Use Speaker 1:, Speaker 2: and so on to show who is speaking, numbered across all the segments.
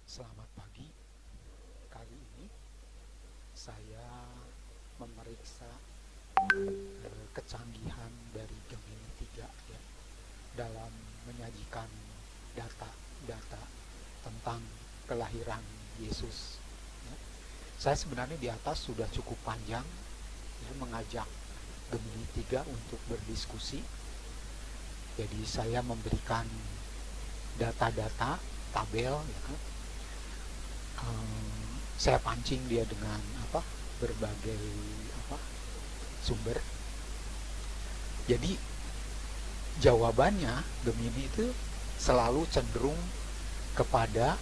Speaker 1: Selamat pagi. Kali ini saya memeriksa kecanggihan dari Gemini 3 ya, dalam menyajikan data-data tentang kelahiran Yesus. Ya. Saya sebenarnya di atas sudah cukup panjang ya, mengajak Gemini 3 untuk berdiskusi. Jadi saya memberikan data-data tabel ya kan. Saya pancing dia dengan berbagai sumber. Jadi jawabannya Gemini itu selalu cenderung kepada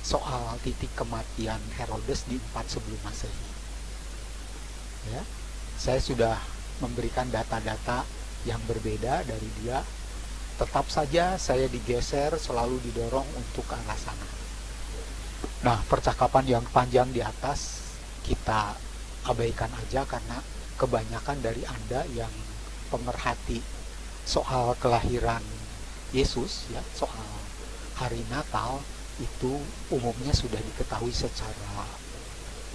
Speaker 1: soal titik kematian Herodes di 4 sebelum Masehi. Ya, saya sudah memberikan data-data yang berbeda dari dia. Tetap saja saya digeser, selalu didorong untuk ke arah sana. Nah, percakapan yang panjang di atas kita abaikan aja karena kebanyakan dari Anda yang pemerhati soal kelahiran Yesus ya, soal hari Natal itu umumnya sudah diketahui secara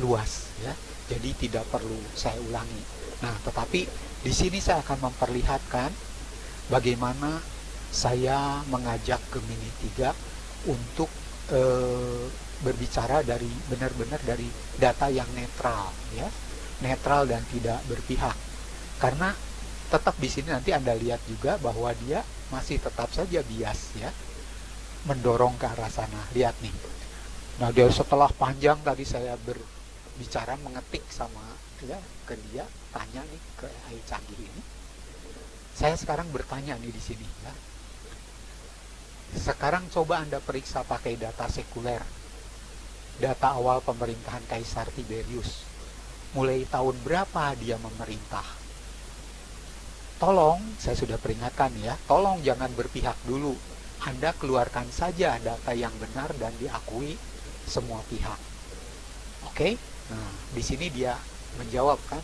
Speaker 1: luas ya. Jadi tidak perlu saya ulangi. Nah, tetapi di sini saya akan memperlihatkan bagaimana saya mengajak Gemini 3 untuk berbicara dari benar-benar dari data yang netral ya, netral dan tidak berpihak. Karena tetap di sini nanti Anda lihat juga bahwa dia masih tetap saja bias ya, mendorong ke arah sana. Lihat nih. Nah, dia setelah panjang tadi saya berbicara mengetik sama ya ke dia, tanya nih ke AI canggih ini. Saya sekarang bertanya nih di sini ya. Sekarang coba Anda periksa pakai data sekuler. Data awal pemerintahan Kaisar Tiberius. Mulai tahun berapa dia memerintah? Tolong, saya sudah peringatkan ya, tolong jangan berpihak dulu. Anda keluarkan saja data yang benar dan diakui semua pihak. Oke? Nah, di sini dia menjawab kan.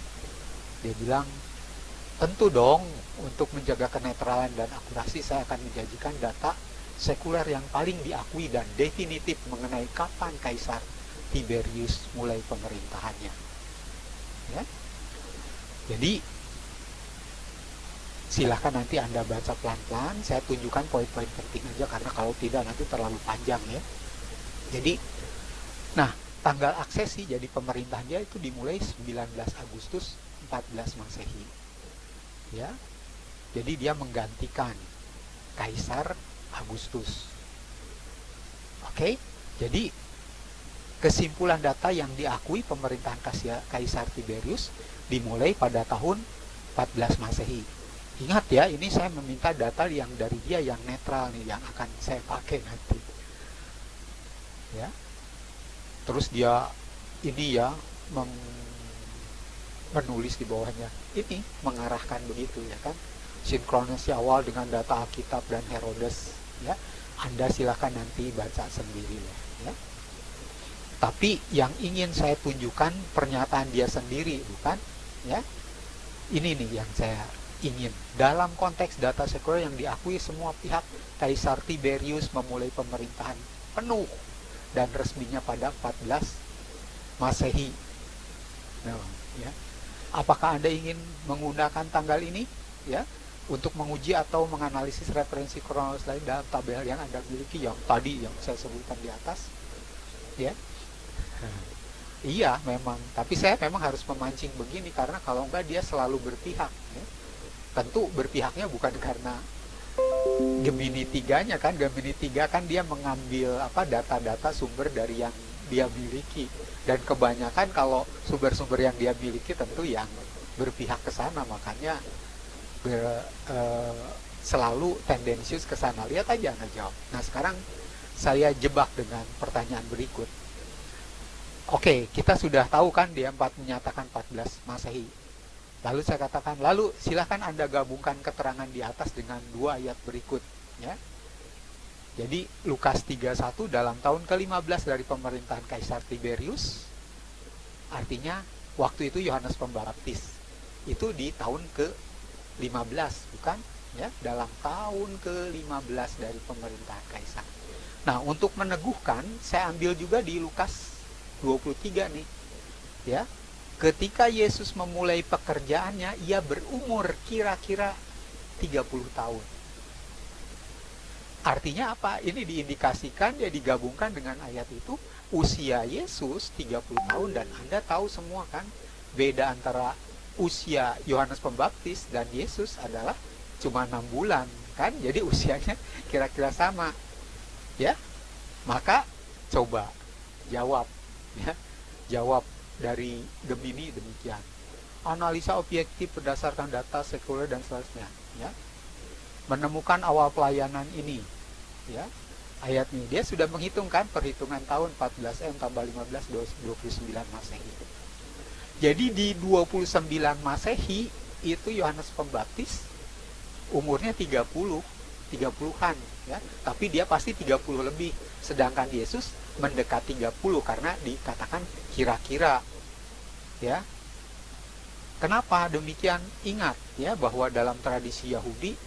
Speaker 1: Dia bilang, tentu dong, untuk menjaga kenetralan dan akurasi saya akan menjanjikan data sekuler yang paling diakui dan definitif mengenai kapan Kaisar Tiberius mulai pemerintahannya. Ya. Jadi silahkan nanti Anda baca pelan-pelan. Saya tunjukkan poin-poin penting aja karena kalau tidak nanti terlalu panjang ya. Jadi, nah tanggal aksesi jadi pemerintahan dia itu dimulai 19 Agustus 14 Masehi. Ya, jadi dia menggantikan Kaisar Agustus. Oke, jadi kesimpulan data yang diakui pemerintahan Kaisar Tiberius dimulai pada tahun 14 Masehi. Ingat ya, ini saya meminta data yang dari dia yang netral nih, yang akan saya pakai nanti. Ya, terus dia ini ya menulis di bawahnya, ini mengarahkan begitu ya kan, sinkronisasi awal dengan data Alkitab dan Herodes ya. Anda silakan nanti baca sendiri ya. Tapi yang ingin saya tunjukkan pernyataan dia sendiri bukan ya. Ini nih yang saya ingin. Dalam konteks data sekuler yang diakui semua pihak, Kaisar Tiberius memulai pemerintahan penuh dan resminya pada 14 Masehi. Nah, ya. Apakah Anda ingin menggunakan tanggal ini ya untuk menguji atau menganalisis referensi kronologis lain dalam tabel yang Anda miliki yang tadi yang saya sebutkan di atas? Ya. Iya memang, tapi saya memang harus memancing begini karena kalau enggak dia selalu berpihak ya. Tentu berpihaknya bukan karena Gemini 3-nya kan, Gemini 3 kan dia mengambil data-data sumber dari yang dia miliki, dan kebanyakan kalau sumber-sumber yang dia miliki tentu yang berpihak ke sana, makanya selalu tendensius ke sana. Lihat aja Anda jawab. Nah, sekarang saya jebak dengan pertanyaan berikut. Oke, kita sudah tahu kan dia menyatakan 14 Masehi. Lalu saya katakan, lalu silahkan Anda gabungkan keterangan di atas dengan 2 ayat berikut ya. Jadi Lukas 31 dalam tahun ke-15 dari pemerintahan Kaisar Tiberius, artinya waktu itu Yohanes Pembaptis itu di tahun ke-15 bukan ya, dalam tahun ke-15 dari pemerintahan Kaisar. Nah, untuk meneguhkan, saya ambil juga di Lukas 23 nih. Ya, ketika Yesus memulai pekerjaannya, ia berumur kira-kira 30 tahun. Artinya apa? Ini diindikasikan, ya digabungkan dengan ayat itu, usia Yesus 30 tahun, dan Anda tahu semua kan, beda antara usia Yohanes Pembaptis dan Yesus adalah cuma 6 bulan kan, jadi usianya kira-kira sama. Ya, maka coba jawab, ya, jawab dari Gemini demikian. Analisa objektif berdasarkan data sekuler dan seterusnya, ya. Menemukan awal pelayanan ini, ya. Ayat ini dia sudah menghitungkan perhitungan tahun 14M tambah 15 29 Masehi. Jadi di 29 Masehi itu Yohanes Pembaptis umurnya 30-an, ya. Tapi dia pasti 30 lebih. Sedangkan Yesus mendekat 30 karena dikatakan kira-kira. Ya. Kenapa demikian? Ingat ya bahwa dalam tradisi Yahudi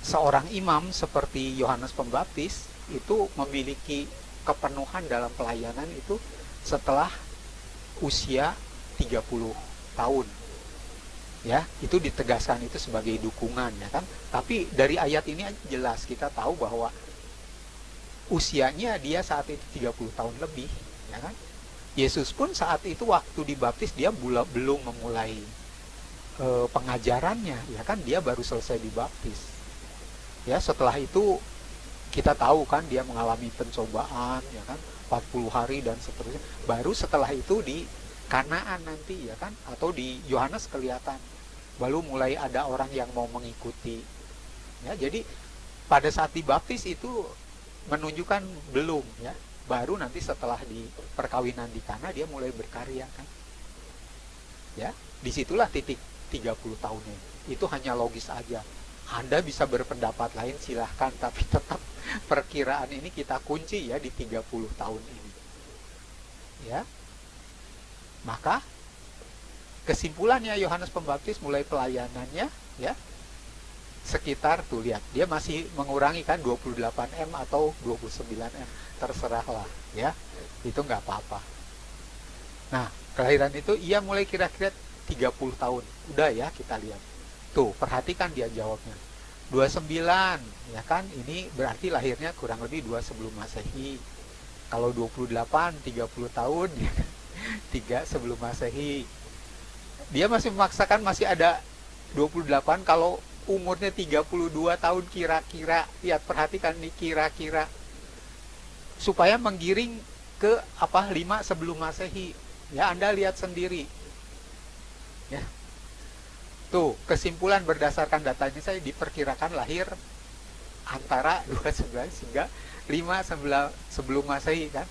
Speaker 1: seorang imam seperti Yohanes Pembaptis itu memiliki kepenuhan dalam pelayanan itu setelah usia 30 tahun. Ya, itu ditegaskan itu sebagai dukungan, ya kan? Tapi dari ayat ini jelas kita tahu bahwa usianya dia saat itu 30 tahun lebih, ya kan? Yesus pun saat itu waktu dibaptis dia belum memulai pengajarannya, ya kan? Dia baru selesai dibaptis. Ya, setelah itu kita tahu kan dia mengalami pencobaan, ya kan? 40 hari dan seterusnya. Baru setelah itu di Kanaan nanti, ya kan? Atau di Yohanes kelihatan. Baru mulai ada orang yang mau mengikuti. Ya, jadi pada saat dibaptis itu menunjukkan belum, ya. Baru nanti setelah di perkawinan di Kana dia mulai berkarya kan. Ya, disitulah titik 30 tahunnya. Itu hanya logis aja. Anda bisa berpendapat lain silahkan, tapi tetap perkiraan ini kita kunci ya di 30 tahun ini. Ya. Maka kesimpulannya Yohanes Pembaptis mulai pelayanannya ya sekitar tuh lihat dia masih mengurangi kan 28M atau 29M, terserahlah ya, itu nggak apa-apa. Nah, kelahiran itu ia mulai kira-kira 30 tahun. Udah ya, kita lihat. Tuh, perhatikan dia jawabnya. 29, ya kan? Ini berarti lahirnya kurang lebih 2 sebelum Masehi. Kalau 28, 30 tahun, ya kan? 3 sebelum Masehi. Dia masih memaksakan masih ada 28 kalau umurnya 32 tahun kira-kira. Lihat, perhatikan nih kira-kira. Supaya menggiring ke 5 sebelum Masehi. Ya, Anda lihat sendiri. Ya. Tuh, kesimpulan berdasarkan data ini saya diperkirakan lahir antara 29 hingga 5 sebelum Masehi kan.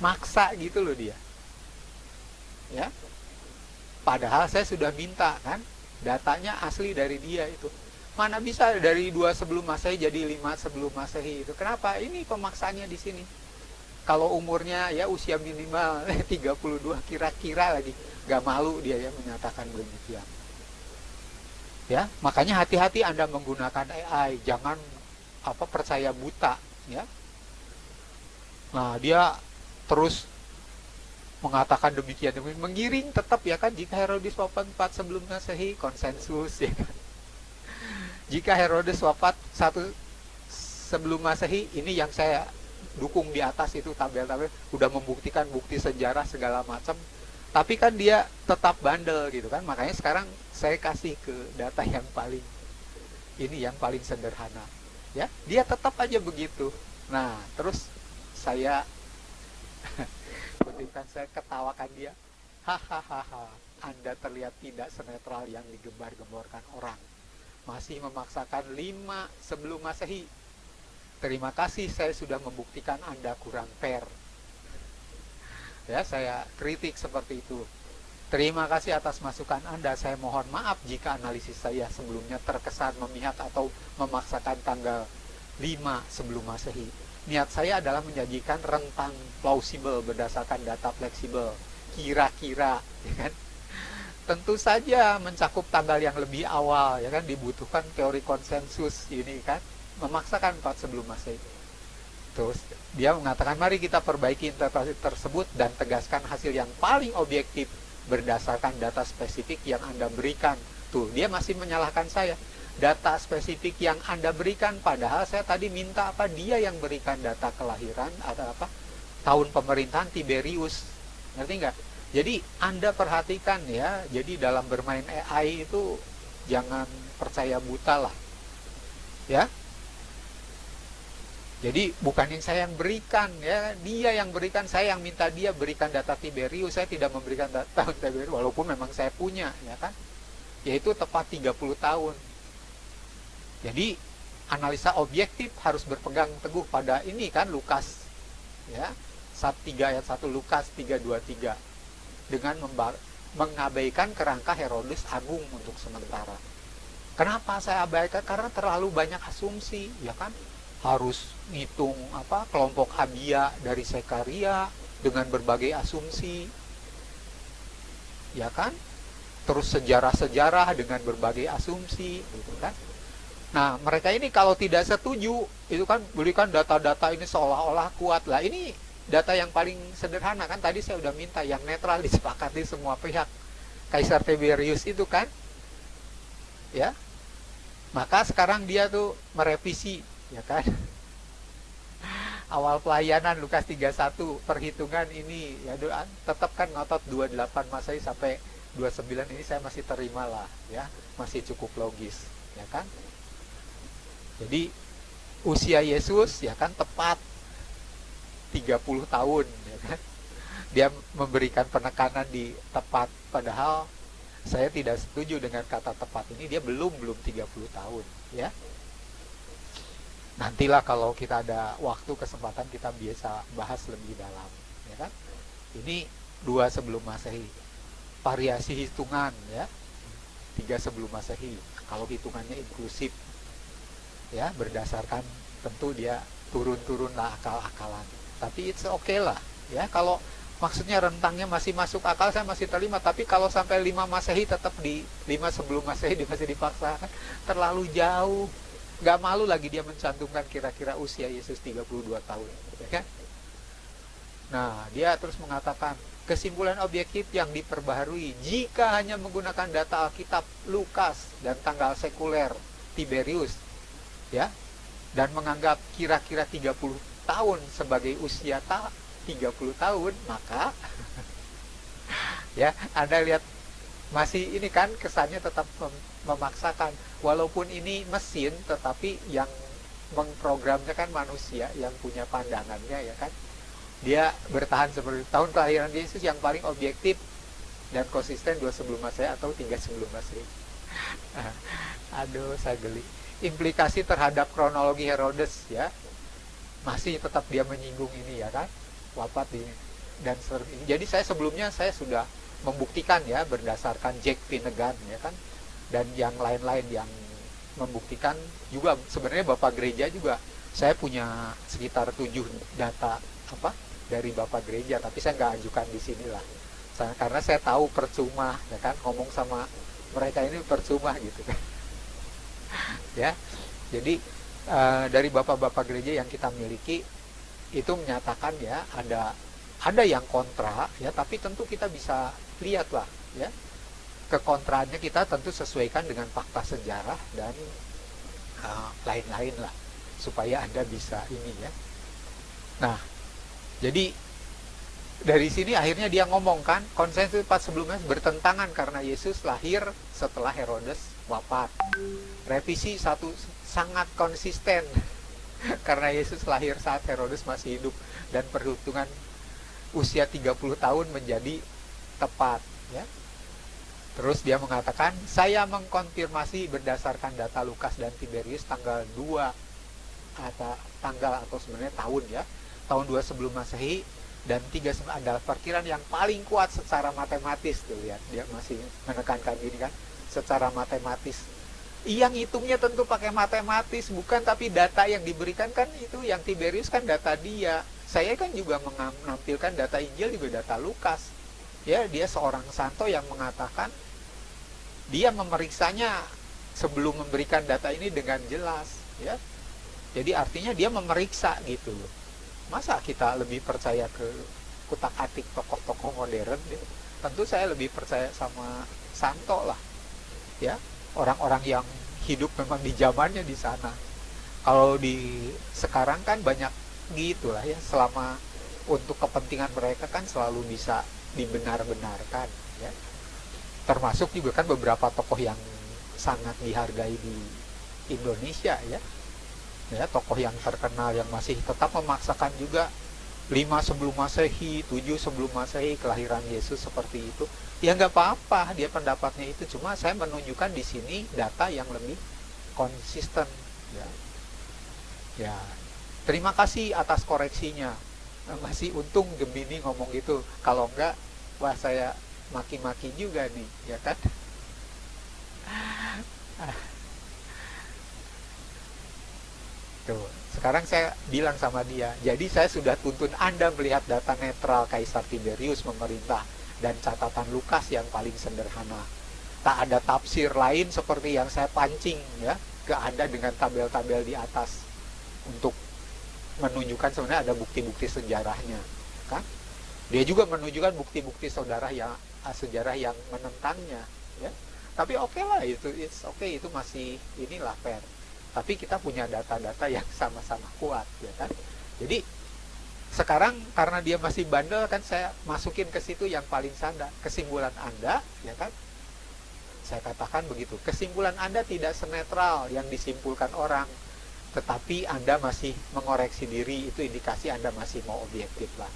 Speaker 1: Maksa gitu loh dia. Ya. Padahal saya sudah minta kan, datanya asli dari dia itu. Mana bisa dari 2 sebelum Masehi jadi 5 sebelum Masehi itu. Kenapa? Ini pemaksaannya di sini. Kalau umurnya ya usia minimal 32 kira-kira lagi. Gak malu dia ya menyatakan demikian. Ya, makanya hati-hati Anda menggunakan AI, jangan percaya buta, ya. Nah, dia terus mengatakan demikian, menggiring tetap ya kan, jika Herodes wafat 4 sebelum Masehi, konsensus ya kan. Jika Herodes wafat 1 sebelum Masehi, ini yang saya dukung di atas itu tabel-tabel udah membuktikan bukti sejarah segala macam. Tapi kan dia tetap bandel gitu kan. Makanya sekarang saya kasih ke data yang paling sederhana. Ya, dia tetap aja begitu. Nah, terus saya kutipkan, saya ketawakan dia. Hahaha, Anda terlihat tidak senetral yang digembar-gemborkan orang. Masih memaksakan 5 sebelum Masehi. Terima kasih, saya sudah membuktikan Anda kurang fair. Ya, saya kritik seperti itu. Terima kasih atas masukan Anda. Saya mohon maaf jika analisis saya sebelumnya terkesan memihak atau memaksakan tanggal 5 sebelum Masehi. Niat saya adalah menyajikan rentang plausibel berdasarkan data fleksibel. Kira-kira, ya kan? Tentu saja mencakup tanggal yang lebih awal, ya kan? Dibutuhkan teori konsensus ini kan, memaksakan 4 sebelum Masehi. Terus dia mengatakan, mari kita perbaiki interpretasi tersebut dan tegaskan hasil yang paling objektif berdasarkan data spesifik yang Anda berikan. Tuh, dia masih menyalahkan saya. Data spesifik yang Anda berikan, padahal saya tadi minta apa? Dia yang berikan data kelahiran atau apa? Tahun pemerintahan Tiberius. Ngerti nggak? Jadi Anda perhatikan ya, jadi dalam bermain AI itu jangan percaya buta lah. Ya. Jadi bukan yang saya yang berikan ya, dia yang berikan, saya yang minta dia berikan data Tiberius, saya tidak memberikan data Tiberius walaupun memang saya punya, ya kan? Yaitu tepat 30 tahun. Jadi analisa objektif harus berpegang teguh pada ini kan Lukas ya. 3 ayat 1 Lukas 3:23 dengan mengabaikan kerangka Herodes Agung untuk sementara. Kenapa saya abaikan? Karena terlalu banyak asumsi, ya kan? Harus ngitung apa kelompok Abia dari Sekaria dengan berbagai asumsi, ya kan? Terus sejarah-sejarah dengan berbagai asumsi, gitu kan? Nah, mereka ini kalau tidak setuju, itu kan berikan data-data ini seolah-olah kuat lah. Ini data yang paling sederhana kan? Tadi saya udah minta yang netral disepakati semua pihak. Kaisar Tiberius itu kan, ya. Maka sekarang dia tuh merevisi, ya kan? Awal pelayanan Lukas 31 perhitungan ini ya tetap kan ngotot 28 Masehi sampai 29 ini saya masih terima lah ya, masih cukup logis, ya kan? Jadi usia Yesus ya kan tepat 30 tahun, ya kan? Dia memberikan penekanan di tepat, padahal saya tidak setuju dengan kata tepat ini, dia belum 30 tahun, ya. Nantilah kalau kita ada waktu kesempatan kita biasa bahas lebih dalam, ya kan? Ini 2 sebelum Masehi. Variasi hitungan ya. 3 sebelum Masehi. Kalau hitungannya inklusif ya, berdasarkan tentu dia turun-turun lah akal-akalan. Tapi it's okay lah, ya. Kalau maksudnya rentangnya masih masuk akal, saya masih terima. Tapi kalau sampai 5 Masehi tetap di 5 sebelum Masehi masih dipaksakan, terlalu jauh. Gak malu lagi dia mencantumkan kira-kira usia Yesus 32 tahun, ya kan? Nah, dia terus mengatakan kesimpulan objektif yang diperbaharui jika hanya menggunakan data Alkitab Lukas dan tanggal sekuler Tiberius, ya, dan menganggap kira-kira 30 tahun sebagai usia 30 tahun, maka ya, Anda lihat masih ini kan kesannya tetap memaksakan, walaupun ini mesin tetapi yang mengprogramnya kan manusia yang punya pandangannya, ya kan? Dia bertahan seperti tahun kelahiran Yesus yang paling objektif dan konsisten 2 sebelum Masehi atau 3 sebelum Masehi. Aduh, saya geli. Implikasi terhadap kronologi Herodes ya, masih tetap dia menyinggung ini, ya kan? Wafat di dan ini. Jadi saya sebelumnya saya sudah membuktikan ya berdasarkan Jack Finnegan, ya kan, dan yang lain-lain yang membuktikan juga. Sebenarnya Bapak Gereja juga saya punya sekitar 7 data apa dari Bapak Gereja, tapi saya nggak ajukan di sinilah karena saya tahu percuma, ya kan, ngomong sama mereka ini percuma gitu kan. Ya, jadi dari Bapak-Bapak Gereja yang kita miliki itu menyatakan ya ada yang kontra ya, tapi tentu kita bisa lihatlah ya, kekontraannya kita tentu sesuaikan dengan fakta sejarah dan lain-lain lah supaya Anda bisa ini ya. Nah, jadi dari sini akhirnya dia ngomong kan, konsensus 4 sebelumnya bertentangan karena Yesus lahir setelah Herodes wafat. Revisi 1 sangat konsisten karena Yesus lahir saat Herodes masih hidup dan perhitungan usia 30 tahun menjadi tepat ya. Terus dia mengatakan, saya mengkonfirmasi berdasarkan data Lukas dan Tiberius tanggal 2 atau sebenarnya tahun ya, tahun 2 sebelum Masehi dan 3 adalah perkiraan yang paling kuat secara matematis. Tuh lihat, dia masih menekankan ini kan, secara matematis. Yang hitungnya tentu pakai matematis bukan, tapi data yang diberikan kan itu yang Tiberius kan data dia. Saya kan juga menampilkan data Injil juga data Lukas. Ya, dia seorang santo yang mengatakan dia memeriksanya sebelum memberikan data ini dengan jelas, ya. Jadi artinya dia memeriksa gitu loh. Masa kita lebih percaya ke kutak-atik tokoh-tokoh modern ya? Tentu saya lebih percaya sama Santo lah, ya, orang-orang yang hidup memang di zamannya di sana. Kalau di sekarang kan banyak gitulah ya, selama untuk kepentingan mereka kan selalu bisa dibenar-benarkan ya. Termasuk juga kan beberapa tokoh yang sangat dihargai di Indonesia ya, ya, tokoh yang terkenal yang masih tetap memaksakan juga 5 sebelum Masehi, 7 sebelum Masehi kelahiran Yesus seperti itu. Ya nggak apa-apa dia pendapatnya itu, cuma saya menunjukkan di sini data yang lebih konsisten ya. Ya, terima kasih atas koreksinya. Masih untung Gemini ngomong gitu. Kalau enggak, wah saya maki-maki juga nih, ya kan? Tuh, sekarang saya bilang sama dia, jadi saya sudah tuntun Anda melihat data netral Kaisar Tiberius memerintah dan catatan Lukas yang paling sederhana. Tak ada tafsir lain seperti yang saya pancing ya ke Anda dengan tabel-tabel di atas untuk menunjukkan sebenarnya ada bukti-bukti sejarahnya, kan? Dia juga menunjukkan bukti-bukti sejarah yang menentangnya, ya. Tapi oke lah itu, itu masih inilah fair. Tapi kita punya data-data yang sama-sama kuat, ya kan? Jadi sekarang karena dia masih bandel kan saya masukin ke situ yang paling sanda. Kesimpulan Anda, ya kan? Saya katakan begitu. Kesimpulan Anda tidak senetral yang disimpulkan orang, tetapi Anda masih mengoreksi diri, itu indikasi Anda masih mau objektif lah.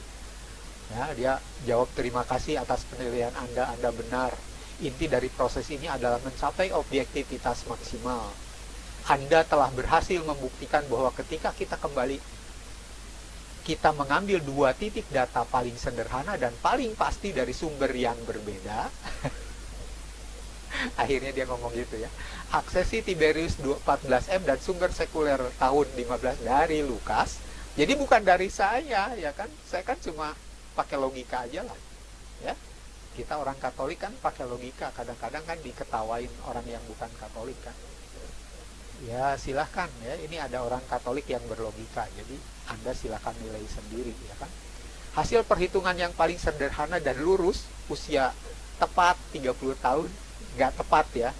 Speaker 1: Ya, dia jawab terima kasih atas penilaian Anda benar. Inti dari proses ini adalah mencapai objektivitas maksimal. Anda telah berhasil membuktikan bahwa ketika kita mengambil 2 titik data paling sederhana dan paling pasti dari sumber yang berbeda. Akhirnya dia ngomong gitu ya. Aksesi Tiberius 14M dan sumber sekuler tahun 15 dari Lukas. Jadi bukan dari saya, ya kan? Saya kan cuma pakai logika aja lah. Ya. Kita orang Katolik kan pakai logika, kadang-kadang kan diketawain orang yang bukan Katolik kan. Ya silahkan ya, ini ada orang Katolik yang berlogika, jadi Anda silahkan nilai sendiri ya kan. Hasil perhitungan yang paling sederhana dan lurus, usia tepat 30 tahun, nggak tepat ya.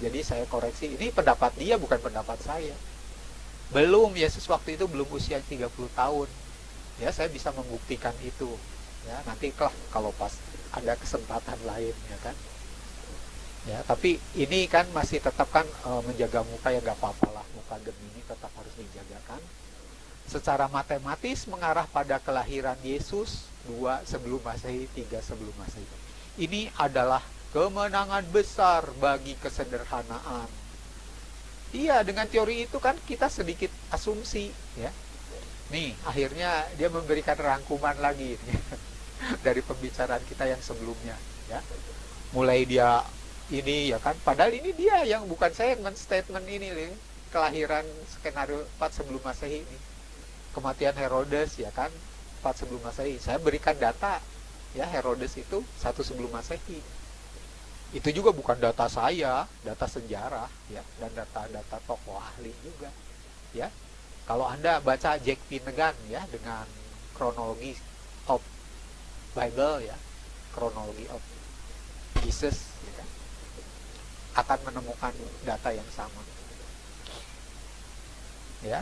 Speaker 1: Jadi saya koreksi, ini pendapat dia bukan pendapat saya. Belum, Yesus waktu itu belum usia 30 tahun. Ya, saya bisa membuktikan itu. Ya, nanti kalau pas ada kesempatan lain ya kan. Ya, tapi ini kan masih tetap kan menjaga muka ya nggak apa-apa lah, muka Gemini tetap harus dijaga kan. Secara matematis mengarah pada kelahiran Yesus 2 sebelum Masehi, 3 sebelum Masehi. Ini adalah kemenangan besar bagi kesederhanaan. Iya, dengan teori itu kan kita sedikit asumsi ya. Nih, akhirnya dia memberikan rangkuman lagi nih, dari pembicaraan kita yang sebelumnya ya. Mulai dia ini ya kan, padahal ini dia yang bukan saya yang men-statement ini nih, kelahiran skenario 4 sebelum Masehi ini. Kematian Herodes ya kan 4 sebelum Masehi. Saya berikan data ya, Herodes itu 1 sebelum Masehi. Itu juga bukan data saya, data sejarah ya, dan data-data tokoh ahli juga ya. Kalau Anda baca Jack Finnegan ya dengan kronologi of Bible ya, kronologi of Jesus ya kan, akan menemukan data yang sama ya.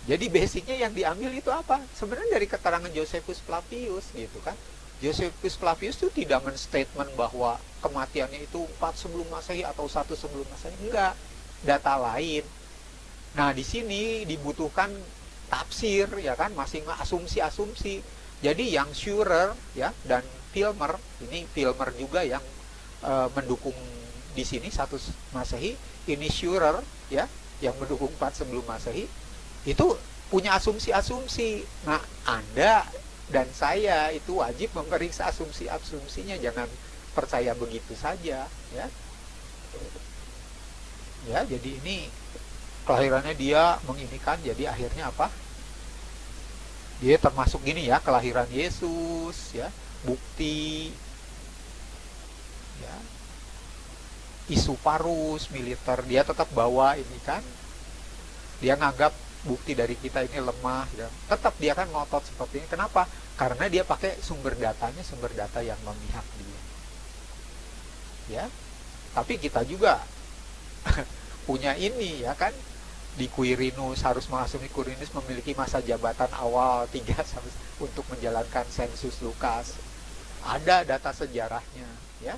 Speaker 1: Jadi basicnya yang diambil itu apa? Sebenarnya dari keterangan Josephus Flavius gitu kan. Josephus Flavius itu tidak men-statement bahwa kematiannya itu 4 sebelum Masehi atau 1 sebelum Masehi. Enggak, data lain. Nah, di sini dibutuhkan tafsir ya kan, masing asumsi-asumsi. Jadi yang Schurer ya dan Filmer, ini Filmer juga yang mendukung di sini 1 Masehi, ini Schurer ya yang mendukung 4 sebelum Masehi. Itu punya asumsi-asumsi. Nah, Anda dan saya itu wajib memeriksa asumsi-asumsinya, jangan percaya begitu saja ya. Ya, jadi ini kelahirannya dia menginikan, jadi akhirnya apa? Dia termasuk gini ya, kelahiran Yesus ya, bukti ya. Isu Parus militer dia tetap bawa ini kan. Dia nganggap bukti dari kita ini lemah, ya. Tetap dia kan ngotot seperti ini. Kenapa? Karena dia pakai sumber datanya, sumber data yang memihak dia. Ya, tapi kita juga punya ini, ya kan? Di Quirinus harus mengasumi Quirinus memiliki masa jabatan awal 3 untuk menjalankan sensus Lukas. Ada data sejarahnya, ya.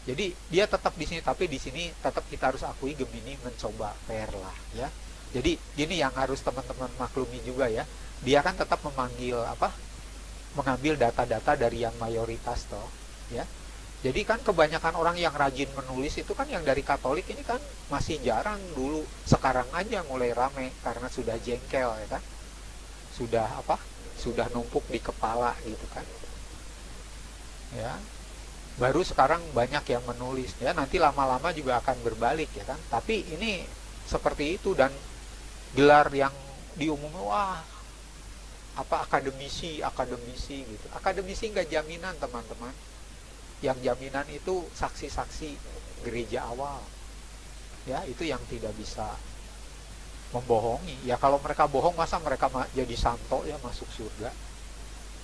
Speaker 1: Jadi dia tetap di sini, tapi di sini tetap kita harus akui Gemini mencoba fair lah, ya. Jadi gini yang harus teman-teman maklumi juga, ya. Dia kan tetap mengambil data-data dari yang mayoritas toh, ya. Jadi kan kebanyakan orang yang rajin menulis itu kan yang dari Katolik ini kan masih jarang dulu. Sekarang aja mulai rame karena sudah jengkel, ya kan. Sudah numpuk di kepala gitu kan. Ya. Baru sekarang banyak yang menulis, ya. Nanti lama-lama juga akan berbalik, ya kan. Tapi ini seperti itu, dan gelar yang diumumkan, wah, akademisi gitu. Akademisi nggak jaminan, teman-teman. Yang jaminan itu saksi-saksi gereja awal, ya. Itu yang tidak bisa membohongi, ya. Kalau mereka bohong, masa mereka jadi santo, ya, masuk surga?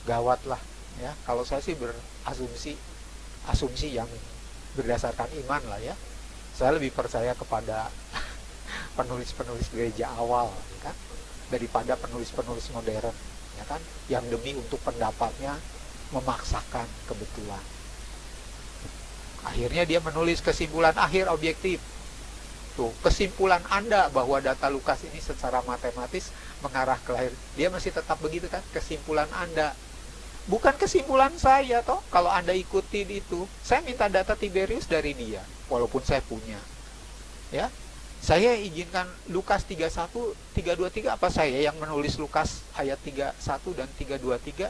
Speaker 1: Gawat lah, ya. Kalau saya sih asumsi yang berdasarkan iman lah, ya. Saya lebih percaya kepada penulis-penulis gereja awal, ya kan, daripada penulis-penulis modern, ya kan, yang demi untuk pendapatnya memaksakan kebetulan. Akhirnya dia menulis kesimpulan akhir objektif. Tuh, kesimpulan Anda bahwa data Lukas ini secara matematis mengarah ke lahir, dia masih tetap begitu kan? Kesimpulan Anda, bukan kesimpulan saya toh. Kalau Anda ikutin itu, saya minta data Tiberius dari dia, walaupun saya punya, ya. Saya izinkan Lukas 31, 323, apa saya yang menulis Lukas ayat 31 dan 323?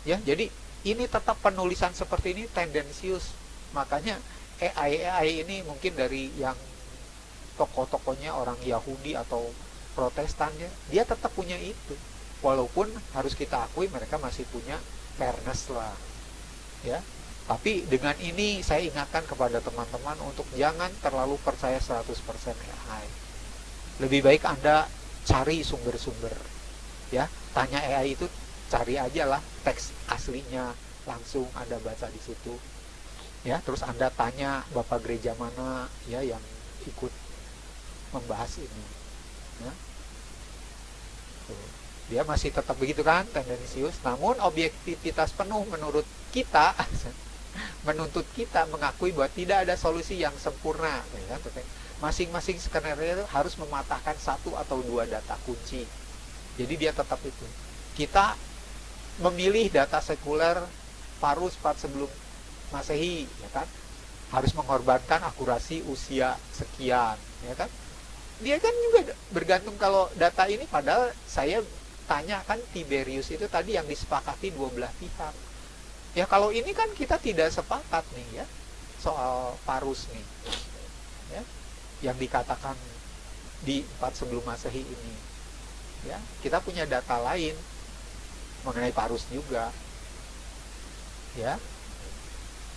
Speaker 1: Ya, jadi ini tetap penulisan seperti ini tendensius. Makanya AI ini mungkin dari yang tokoh-tokohnya orang Yahudi atau Protestannya, dia tetap punya itu. Walaupun harus kita akui mereka masih punya fairness lah, ya. Tapi dengan ini saya ingatkan kepada teman-teman untuk jangan terlalu percaya 100% AI. Lebih baik Anda cari sumber-sumber, ya. Tanya AI itu, cari aja lah teks aslinya, langsung Anda baca di situ, ya. Terus Anda tanya Bapak gereja mana, ya, yang ikut membahas ini, ya. Dia masih tetap begitu kan, tendensius. Namun objektivitas penuh menurut kita menuntut kita mengakui bahwa tidak ada solusi yang sempurna, ya. Masing-masing skenario harus mematahkan 1 atau 2 data kunci. Jadi dia tetap itu. Kita memilih data sekuler Parus 4 sebelum Masehi, ya kan, harus mengorbankan akurasi usia sekian, ya kan. Dia kan juga bergantung kalau data ini, padahal saya tanya kan Tiberius itu tadi yang disepakati 12 pihak. Ya kalau ini kan kita tidak sepakat nih, ya, soal Parus nih, ya, yang dikatakan di 4 sebelum Masehi ini, ya. Kita punya data lain mengenai Parus juga, ya.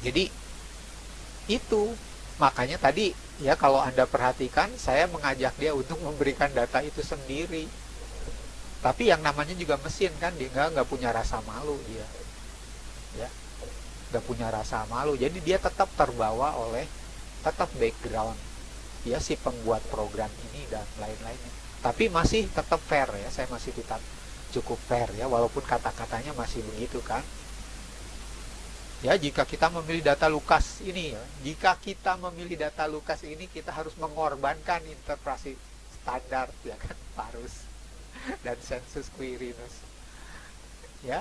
Speaker 1: Jadi itu makanya tadi, ya, kalau Anda perhatikan saya mengajak dia untuk memberikan data itu sendiri. Tapi yang namanya juga mesin kan, dia nggak punya rasa malu, dia, ya, nggak punya rasa malu. Jadi dia tetap terbawa oleh tetap background, ya, si pembuat program ini dan lain-lainnya. Tapi masih tetap fair, ya. Saya masih tetap cukup fair, ya, walaupun kata-katanya masih begitu kan. Ya, jika kita memilih data Lukas ini, ya, jika kita memilih data Lukas ini, kita harus mengorbankan interpretasi standar, ya kan, Parus dan sensus Quirinus, ya.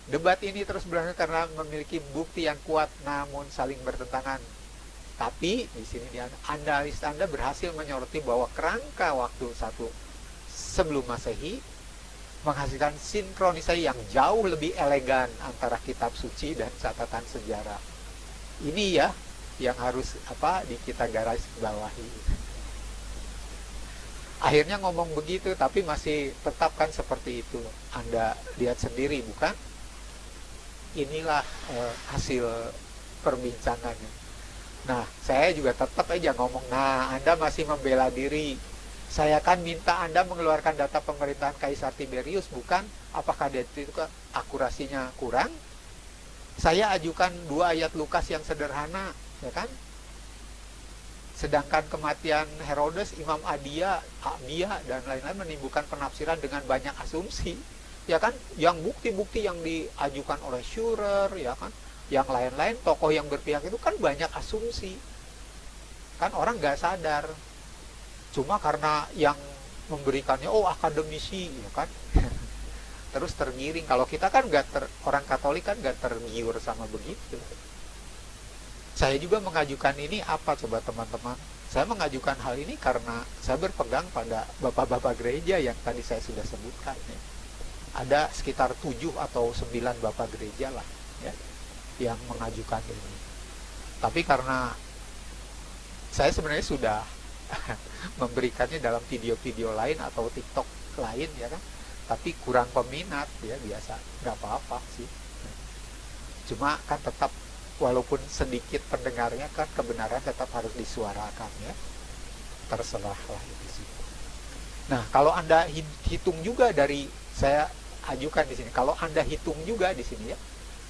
Speaker 1: Debat ini terus berlangsung karena memiliki bukti yang kuat namun saling bertentangan. Tapi di sini analis Anda berhasil menyoroti bahwa kerangka waktu 1 sebelum Masehi menghasilkan sinkronisasi yang jauh lebih elegan antara kitab suci dan catatan sejarah. Ini, ya, yang harus di kita garis bawahi. Akhirnya ngomong begitu, tapi masih tetap kan seperti itu. Anda lihat sendiri, bukan? Inilah hasil perbincangannya. Nah, saya juga tetap aja ngomong, nah Anda masih membela diri. Saya kan minta Anda mengeluarkan data pemerintahan Kaisar Tiberius, bukan? Apakah data itu akurasinya kurang? Saya ajukan 2 ayat Lukas yang sederhana, ya kan? Sedangkan kematian Herodes, Imam Abia, dan lain-lain menimbulkan penafsiran dengan banyak asumsi. Ya kan? Yang bukti-bukti yang diajukan oleh Schurer, ya kan? Yang lain-lain, tokoh yang berpihak itu kan banyak asumsi. Kan orang nggak sadar. Cuma karena yang memberikannya, oh akademisi, ya kan? Terus tergiring. Kalau kita kan orang Katolik kan nggak tergiur sama begitu. Saya juga mengajukan ini apa coba teman-teman? Saya mengajukan hal ini karena saya berpegang pada bapak-bapak gereja yang tadi saya sudah sebutkan. Ya. Ada sekitar 7 atau 9 bapak gereja lah ya, yang mengajukan ini. Tapi karena saya sebenarnya sudah memberikannya dalam video-video lain atau TikTok lain ya kan, tapi kurang peminat ya, biasa, nggak apa-apa sih. Cuma kan tetap walaupun sedikit pendengarnya kan kebenaran tetap harus disuarakan ya. Terserahlah di situ. Nah, kalau Anda hitung juga dari saya ajukan di sini. Kalau Anda hitung juga di sini ya.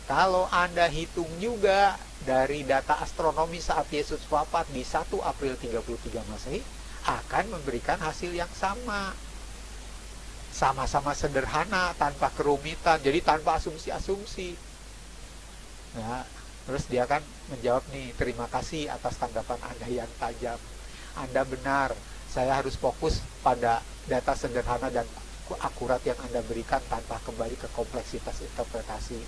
Speaker 1: Kalau Anda hitung juga dari data astronomi saat Yesus wafat di 1 April 33 Masehi akan memberikan hasil yang sama. Sama-sama sederhana, tanpa kerumitan, jadi tanpa asumsi-asumsi. Ya, terus dia kan menjawab nih, terima kasih atas tanggapan Anda yang tajam. Anda benar, saya harus fokus pada data sederhana dan akurat yang Anda berikan tanpa kembali ke kompleksitas interpretasi.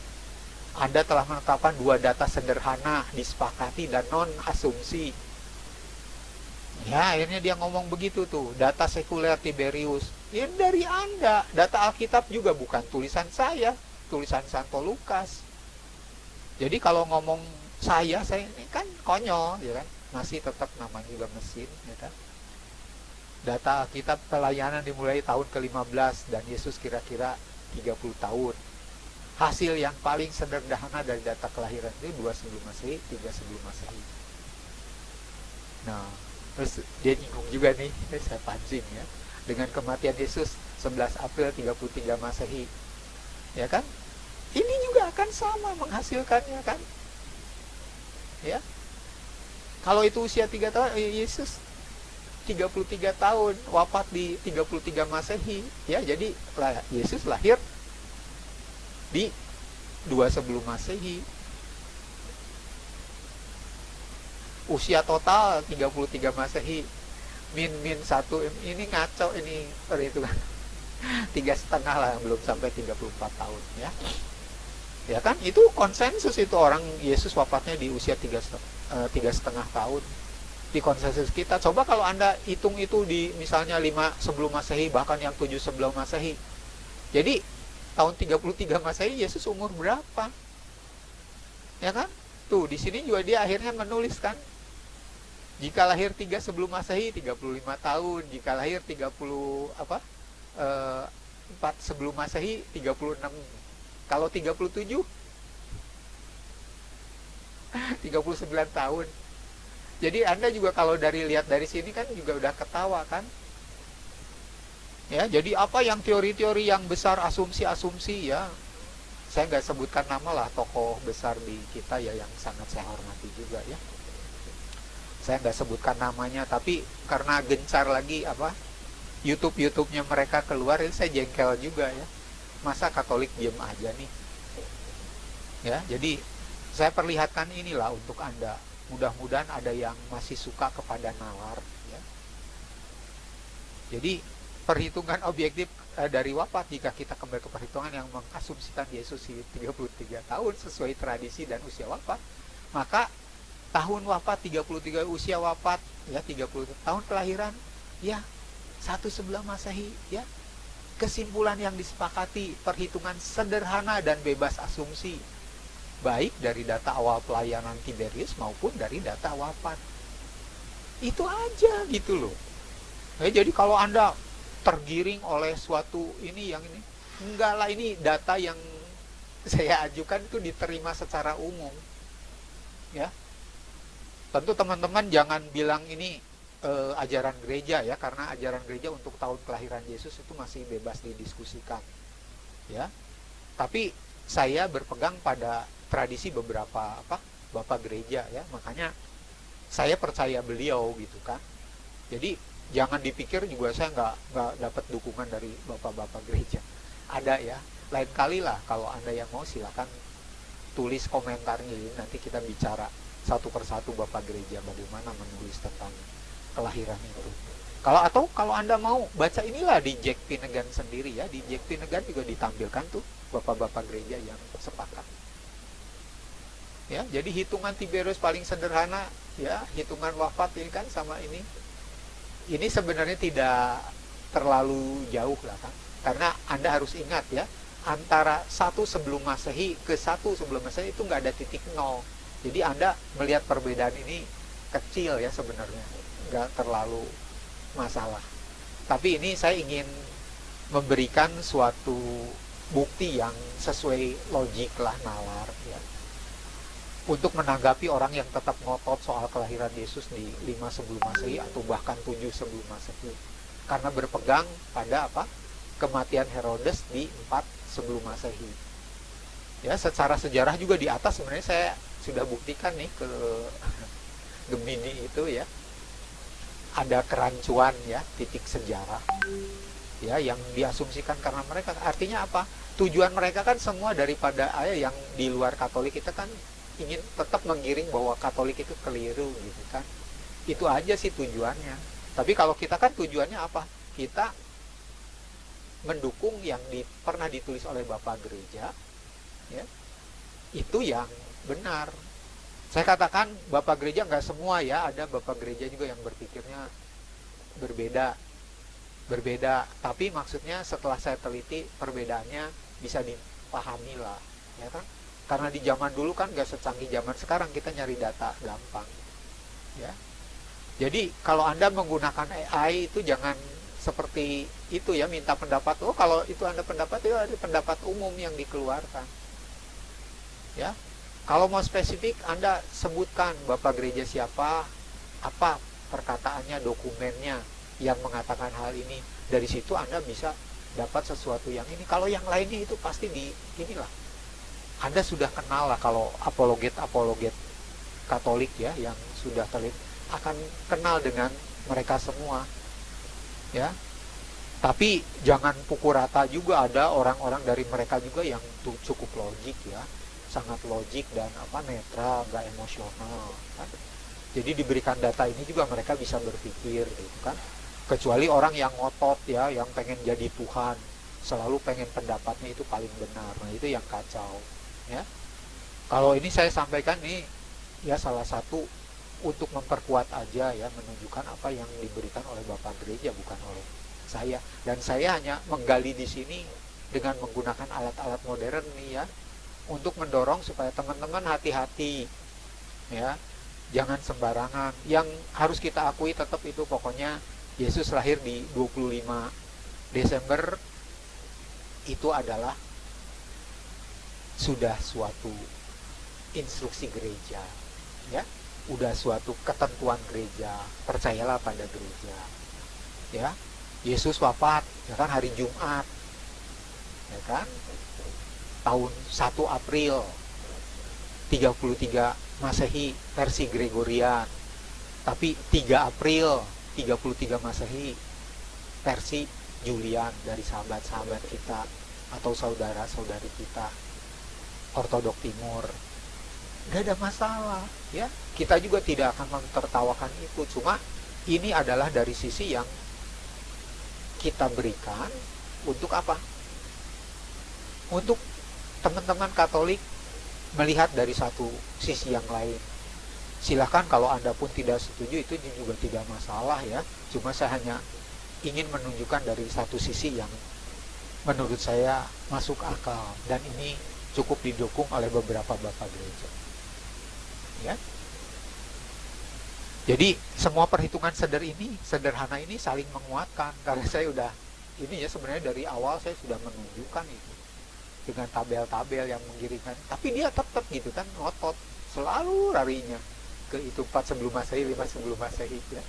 Speaker 1: Anda telah menetapkan 2 data sederhana, disepakati dan non-asumsi. Ya, akhirnya dia ngomong begitu tuh, data sekuler Tiberius. Ya dari Anda, data Alkitab juga bukan tulisan saya, tulisan Santo Lukas. Jadi kalau ngomong saya ini kan konyol, ya kan? Masih tetap namanya juga mesin, ya kan? Data Alkitab pelayanan dimulai tahun ke-15 dan Yesus kira-kira 30 tahun. Hasil yang paling sederhana dari data kelahiran itu 2 sebelum Masehi, 3 sebelum Masehi. Nah, terus dia nyinggung juga nih, saya pancing ya, dengan kematian Yesus 11 April 33 Masehi. Ya kan? Ini juga akan sama menghasilkannya kan? Ya. Kalau itu usia 3 tahun, Yesus 33 tahun, wafat di 33 Masehi, ya. Jadi Yesus lahir di 2 sebelum Masehi. Usia total 33 Masehi. Min 1 ini ngaco ini perhitungan. 3,5 lah, belum sampai 34 tahun ya. Ya kan, itu konsensus itu orang Yesus wafatnya di usia 3,5 tahun. Di konsensus kita, coba kalau Anda hitung itu di misalnya 5 sebelum Masehi, bahkan yang 7 sebelum Masehi. Jadi tahun 33 Masehi Yesus umur berapa? Ya kan? Tuh, di sini juga dia akhirnya menuliskan, jika lahir 3 sebelum Masehi 35 tahun, jika lahir 4 sebelum Masehi 36. Kalau 37 39 tahun. Jadi Anda juga kalau lihat dari sini kan juga udah ketawa kan? Ya, jadi apa yang teori-teori yang besar, asumsi-asumsi ya. Saya nggak sebutkan nama lah tokoh besar di kita ya yang sangat saya hormati juga ya. Saya nggak sebutkan namanya, tapi karena gencar lagi YouTube-nya mereka keluar, saya jengkel juga ya. Masa Katolik diem aja nih? Ya, jadi saya perlihatkan inilah untuk Anda. Mudah-mudahan ada yang masih suka kepada nalar ya. Jadi perhitungan objektif dari wafat, jika kita kembali ke perhitungan yang mengasumsikan Yesus 33 tahun sesuai tradisi dan usia wafat, maka tahun wafat 33, usia wafat ya 30 tahun kelahiran ya 1 sebelum Masehi ya. Kesimpulan yang disepakati, perhitungan sederhana dan bebas asumsi, baik dari data awal pelayanan Tiberius maupun dari data wafat. Itu aja gitu loh. Jadi kalau Anda tergiring oleh suatu ini, enggak lah, ini data yang saya ajukan itu diterima secara umum ya. Tentu teman-teman jangan bilang ini ajaran gereja ya, karena ajaran gereja untuk tahun kelahiran Yesus itu masih bebas didiskusikan ya. Tapi saya berpegang pada tradisi beberapa bapak gereja ya, makanya saya percaya beliau gitu kan. Jadi jangan dipikir juga saya nggak dapat dukungan dari bapak-bapak gereja. Ada ya, lain kali lah kalau Anda yang mau silakan tulis komentarnya, nanti kita bicara satu persatu bapak gereja bagaimana menulis tentang kelahiran itu. Kalau Anda mau baca inilah di Jack Finnegan sendiri ya, di Jack Finnegan juga ditampilkan tuh bapak-bapak gereja yang sepakat. Ya, jadi hitungan Tiberius paling sederhana ya, hitungan wafat ini kan sama ini. Ini sebenarnya tidak terlalu jauh lah kan. Karena Anda harus ingat ya, antara 1 sebelum Masehi ke 1 sebelum Masehi itu nggak ada titik nol. Jadi Anda melihat perbedaan ini kecil ya sebenarnya, nggak terlalu masalah. Tapi ini saya ingin memberikan suatu bukti yang sesuai logik lah, nalar ya, untuk menanggapi orang yang tetap ngotot soal kelahiran Yesus di 5 sebelum Masehi atau bahkan 7 sebelum Masehi. Karena berpegang pada kematian Herodes di 4 sebelum Masehi. Ya, secara sejarah juga di atas sebenarnya saya sudah buktikan nih ke Gemini itu ya. Ada kerancuan ya, titik sejarah. Ya, yang diasumsikan karena mereka, artinya apa? Tujuan mereka kan semua daripada yang di luar Katolik kita kan ingin tetap menggiring bahwa Katolik itu keliru gitu kan. Itu aja sih tujuannya. Tapi kalau kita kan tujuannya apa? Kita mendukung yang pernah ditulis oleh Bapak Gereja ya, itu yang benar. Saya katakan Bapak Gereja nggak semua ya, ada Bapak Gereja juga yang berpikirnya berbeda. Tapi maksudnya setelah saya teliti perbedaannya bisa dipahami lah ya kan. Karena di zaman dulu kan gak secanggih zaman sekarang, kita nyari data gampang ya. Jadi kalau Anda menggunakan AI itu jangan seperti itu ya, minta pendapat. Oh, kalau itu Anda pendapat, itu ada pendapat umum yang dikeluarkan ya. Kalau mau spesifik, Anda sebutkan Bapak Gereja siapa, apa perkataannya, dokumennya yang mengatakan hal ini. Dari situ Anda bisa dapat sesuatu yang ini. Kalau yang lainnya itu pasti inilah, Anda sudah kenal lah, kalau apologet Katolik ya yang sudah terlihat akan kenal dengan mereka semua ya. Tapi jangan pukul rata juga, ada orang-orang dari mereka juga yang cukup logik ya, sangat logik dan netral, nggak emosional kan. Jadi diberikan data ini juga mereka bisa berpikir gitu kan. Kecuali orang yang ngotot ya, yang pengen jadi Tuhan, selalu pengen pendapatnya itu paling benar. Nah, itu yang kacau ya. Kalau ini saya sampaikan nih ya, salah satu untuk memperkuat aja ya, menunjukkan apa yang diberikan oleh Bapak Gereja, bukan oleh saya. Dan saya hanya menggali di sini dengan menggunakan alat-alat modern nih ya, untuk mendorong supaya teman-teman hati-hati ya, jangan sembarangan. Yang harus kita akui tetap itu, pokoknya Yesus lahir di 25 Desember itu adalah sudah suatu instruksi gereja ya, udah suatu ketentuan gereja, percayalah pada gereja ya. Yesus wafat ya kan hari Jumat ya kan, tahun 1 April 33 Masehi versi Gregorian, tapi 3 April 33 Masehi versi Julian dari sahabat-sahabat kita atau saudara-saudari kita Ortodok Timur. Gak ada masalah ya, kita juga tidak akan mentertawakan itu. Cuma ini adalah dari sisi yang kita berikan untuk apa? Untuk teman-teman Katolik melihat dari satu sisi yang lain. Silahkan kalau Anda pun tidak setuju, itu juga tidak masalah ya. Cuma saya hanya ingin menunjukkan dari satu sisi yang menurut saya masuk akal, dan ini cukup didukung oleh beberapa bapak gereja ya. Jadi semua perhitungan sederhana ini saling menguatkan. Karena saya udah ini ya, sebenarnya dari awal saya sudah menunjukkan itu dengan tabel-tabel yang mengirimkan, tapi dia tetap gitu kan, ngotot selalu larinya ke itu 4 sebelum Masehi, 5 sebelum Masehi ya.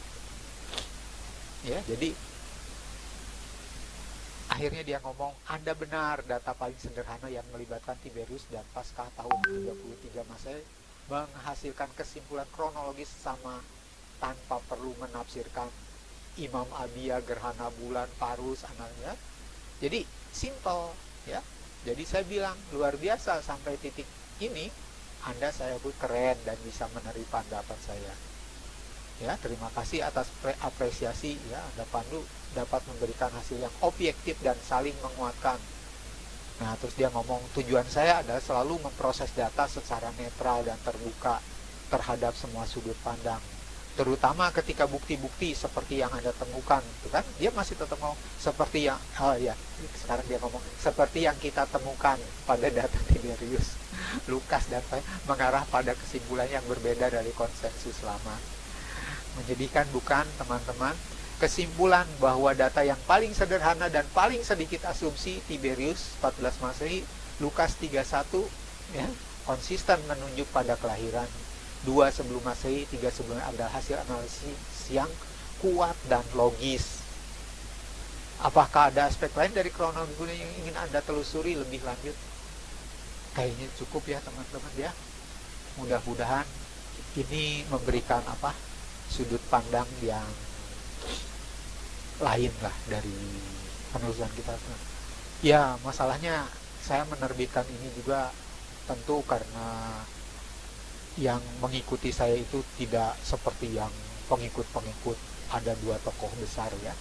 Speaker 1: Ya, jadi akhirnya dia ngomong, Anda benar, data paling sederhana yang melibatkan Tiberius dan Paskah tahun 33 Masehi menghasilkan kesimpulan kronologis sama tanpa perlu menafsirkan Imam Abia, gerhana bulan, Parus, anaknya. Jadi simple ya. Jadi saya bilang luar biasa, sampai titik ini Anda saya pun keren dan bisa menerima pendapat saya. Ya, terima kasih atas apresiasi ya, Anda Pandu dapat memberikan hasil yang objektif dan saling menguatkan. Nah, terus dia ngomong, tujuan saya adalah selalu memproses data secara netral dan terbuka terhadap semua sudut pandang, terutama ketika bukti-bukti seperti yang Anda temukan, itu kan dia masih tetap ngomong seperti yang sekarang dia ngomong seperti yang kita temukan pada data Tiberius, Lukas dan mengarah pada kesimpulan yang berbeda dari konsensus lama. Menyedihkan bukan teman-teman? Kesimpulan bahwa data yang paling sederhana dan paling sedikit asumsi Tiberius 14 Masehi, Lukas 31 ya, konsisten menunjuk pada kelahiran 2 sebelum Masehi, 3 sebelum, adalah hasil analisis yang kuat dan logis. Apakah ada aspek lain dari kronologi yang ingin Anda telusuri lebih lanjut? Kayaknya cukup ya teman-teman ya. Mudah-mudahan ini memberikan sudut pandang yang lain lah dari penelusuran kita. Ya, masalahnya saya menerbitkan ini juga tentu karena yang mengikuti saya itu tidak seperti yang pengikut-pengikut. Ada 2 tokoh besar ya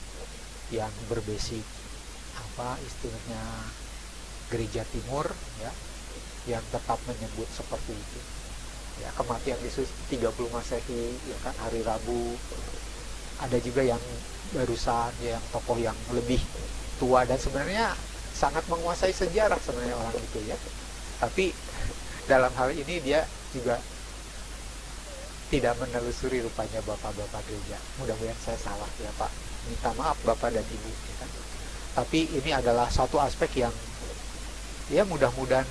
Speaker 1: yang berbasic istilahnya gereja timur ya, yang tetap menyebut seperti itu ya. Kematian Yesus 30 Masehi ya kan, hari Rabu. Ada juga yang barusan ya, yang tokoh yang lebih tua dan sebenarnya sangat menguasai sejarah sebenarnya orang itu ya. Tapi dalam hal ini dia juga tidak menelusuri rupanya bapak-bapak gereja. Mudah-mudahan saya salah ya Pak, minta maaf Bapak dan Ibu ya kan? Tapi ini adalah satu aspek yang ya mudah-mudahan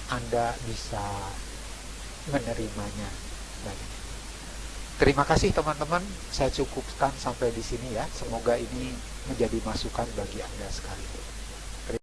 Speaker 1: Anda bisa menerimanya. Terima kasih teman-teman, saya cukupkan sampai di sini ya. Semoga ini menjadi masukan bagi Anda sekalian.